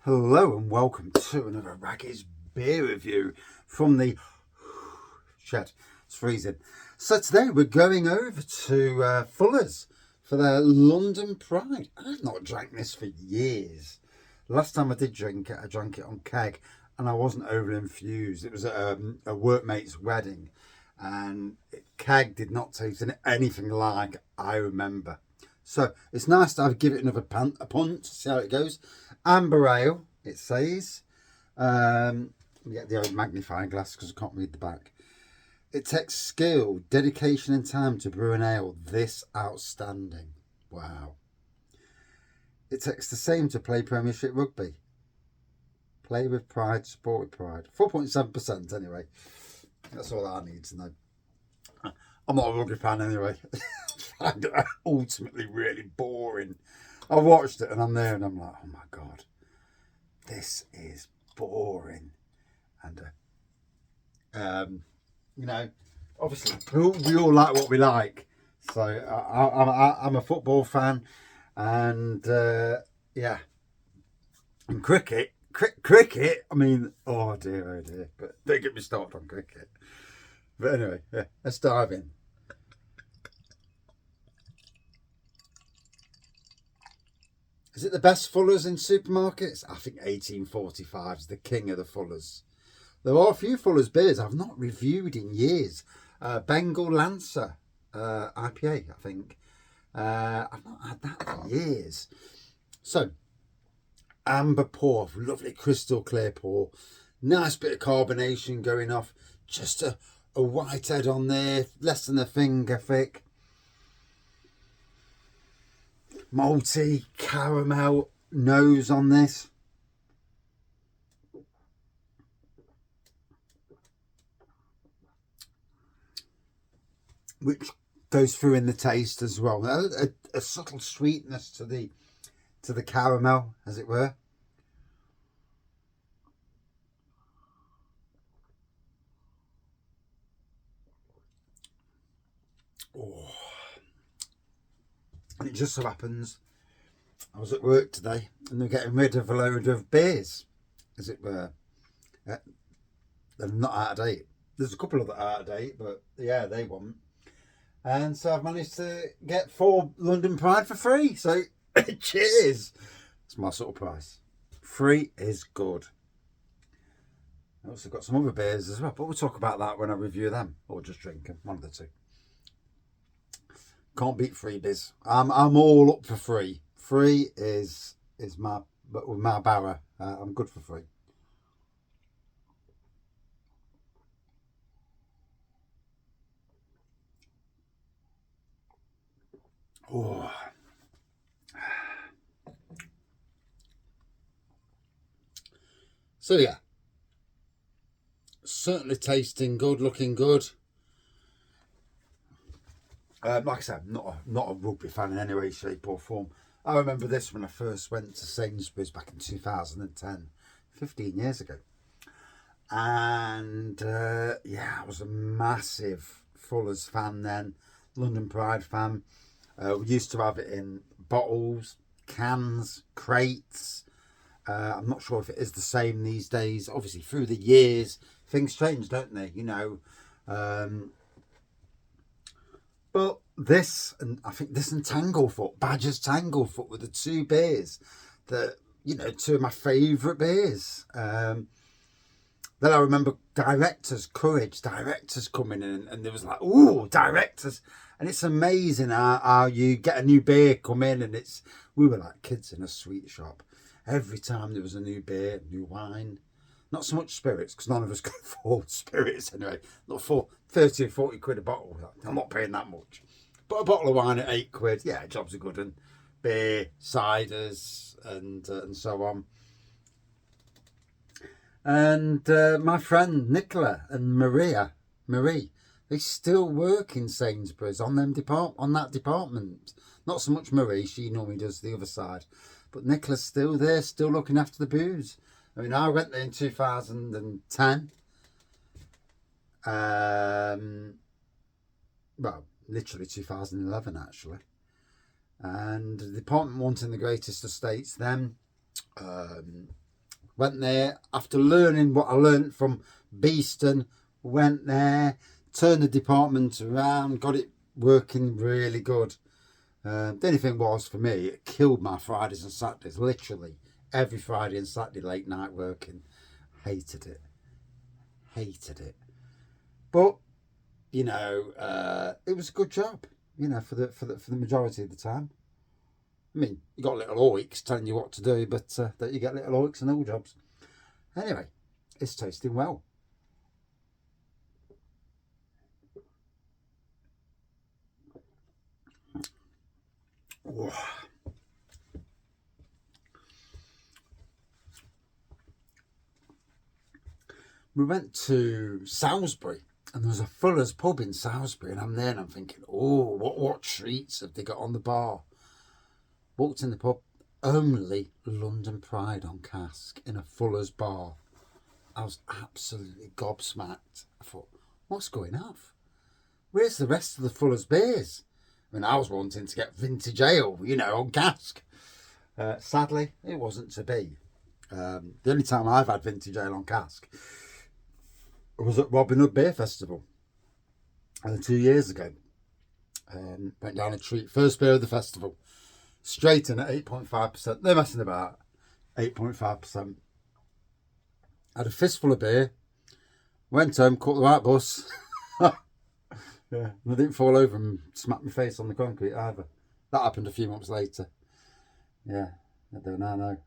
Hello and welcome to another Raggy's beer review from the shed. It's freezing. So today we're going over to Fuller's for their London Pride. I've not drank this for years. Last time I did drink it, I drank it on keg and I wasn't overly infused. It was at a workmate's wedding and keg did not taste anything like I remember. So it's nice to give it another punt to see how it goes. Amber ale, it says. We get the old magnifying glass because I can't read the back. It takes skill, dedication and time to brew an ale this outstanding. Wow. It takes the same to play Premiership rugby. Play with pride, support with pride. 4.7% anyway. That's all I need to know. I'm not a rugby fan anyway. I find it ultimately really boring. I watched it and I'm there and I'm like, oh my God, this is boring. And, obviously we all like what we like. So I'm a football fan and, yeah. And cricket, I mean, oh dear. But don't get me started on cricket. But anyway, yeah, let's dive in. Is it the best Fullers in supermarkets? I think 1845 is the king of the Fullers. There are a few Fullers beers I've not reviewed in years. Bengal Lancer IPA, I think. I've not had that for years. So, amber pour, lovely crystal clear pour. Nice bit of carbonation going off. Just a white head on there, less than a finger thick. Malty, caramel nose on this. Which goes through in the taste as well. A subtle sweetness to the caramel, as it were. Oh. And it just so happens I was at work today and they're getting rid of a load of beers, as it were. They're not out of date. There's a couple of that are out of date, but yeah, they won't. And so I've managed to get 4 London Pride for free. So cheers. It's my sort of price. Free is good. I also got some other beers as well, but we'll talk about that when I review them, or just drink them, one of the two. Can't beat freebies. I'm all up for free. Free is my barra. I'm good for free. Oh. So yeah, certainly tasting good, looking good. Like I said, not a rugby fan in any way, shape or form. I remember this when I first went to Sainsbury's back in 2010, 15 years ago. And yeah, I was a massive Fuller's fan then, London Pride fan. We used to have it in bottles, cans, crates. I'm not sure if it is the same these days. Obviously, through the years, things change, don't they? But this, and I think this and Tanglefoot, Badger's Tanglefoot, were the 2 beers that, 2 of my favourite beers. Then I remember directors coming in, and there was like, ooh, directors. And it's amazing how you get a new beer come in, and we were like kids in a sweet shop. Every time there was a new beer, new wine. Not so much spirits, because none of us could afford spirits anyway. Not for 30 or 40 quid a bottle. I'm not paying that much. But a bottle of wine at 8 quid, yeah, jobs are good. And beer, ciders, and so on. And my friend Nicola and Marie, they still work in Sainsbury's on that department. Not so much Marie, she normally does the other side. But Nicola's still there, still looking after the booze. I mean, I went there in 2010. Well, literally 2011, actually. And the department wanting the greatest estates then. Went there after learning what I learned from Beeston. Went there, turned the department around, got it working really good. The only thing was, for me, it killed my Fridays and Saturdays, literally. Every Friday and Saturday late night working. Hated it. Hated it. But, you know, it was a good job, you know, for the majority of the time. I mean, you got little oiks telling you what to do, but that you get little oiks in all jobs. Anyway, it's tasting well. Oh. We went to Salisbury, and there was a Fuller's pub in Salisbury, and I'm there and I'm thinking, oh, what treats have they got on the bar? Walked in the pub, only London Pride on cask in a Fuller's bar. I was absolutely gobsmacked. I thought, what's going on? Where's the rest of the Fuller's beers? I mean, I was wanting to get vintage ale, you know, on cask. Sadly, it wasn't to be. The only time I've had vintage ale on cask was at Robin Hood Beer Festival 2 years ago. Went down a treat, first beer of the festival, straight in at 8.5%. They're messing about. 8.5%. Had a fistful of beer, went home, caught the right bus. Yeah, and I didn't fall over and smack my face on the concrete either. That happened a few months later. Yeah, I don't know.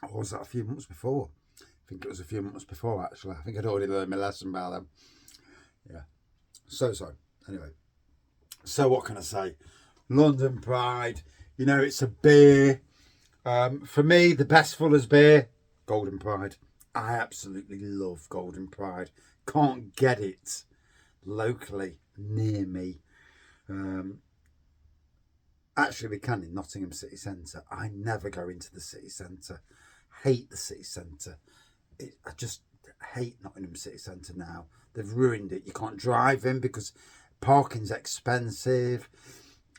Or was that a few months before? I think it was a few months before, actually. I think I'd already learned my lesson by then. Yeah. So. Anyway. So what can I say? London Pride. You know, it's a beer. For me, the best Fuller's beer, Golden Pride. I absolutely love Golden Pride. Can't get it locally near me. Actually, we can in Nottingham City Centre. I never go into the city centre. Hate the city centre. I just hate Nottingham City Centre now. They've ruined it. You can't drive in because parking's expensive,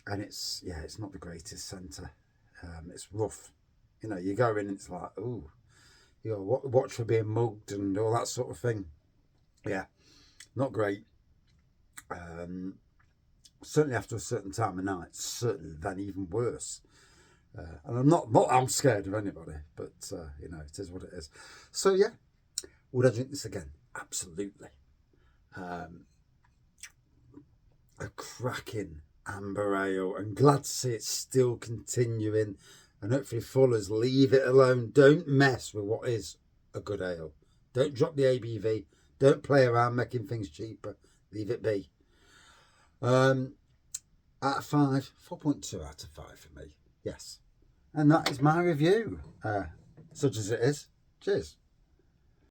and it's not the greatest centre. It's rough. You know, you go in and it's like, ooh, you know, watch for being mugged and all that sort of thing. Yeah, not great. Certainly after a certain time of night, certainly then even worse. And I'm scared of anybody, but you know, it is what it is. So yeah, would I drink this again? Absolutely. A cracking amber ale, and glad to see it's still continuing. And hopefully Fuller's leave it alone. Don't mess with what is a good ale. Don't drop the ABV. Don't play around making things cheaper. Leave it be. Out of 5, 4.2 out of 5 for me. Yes. And that is my review, such as it is. Cheers.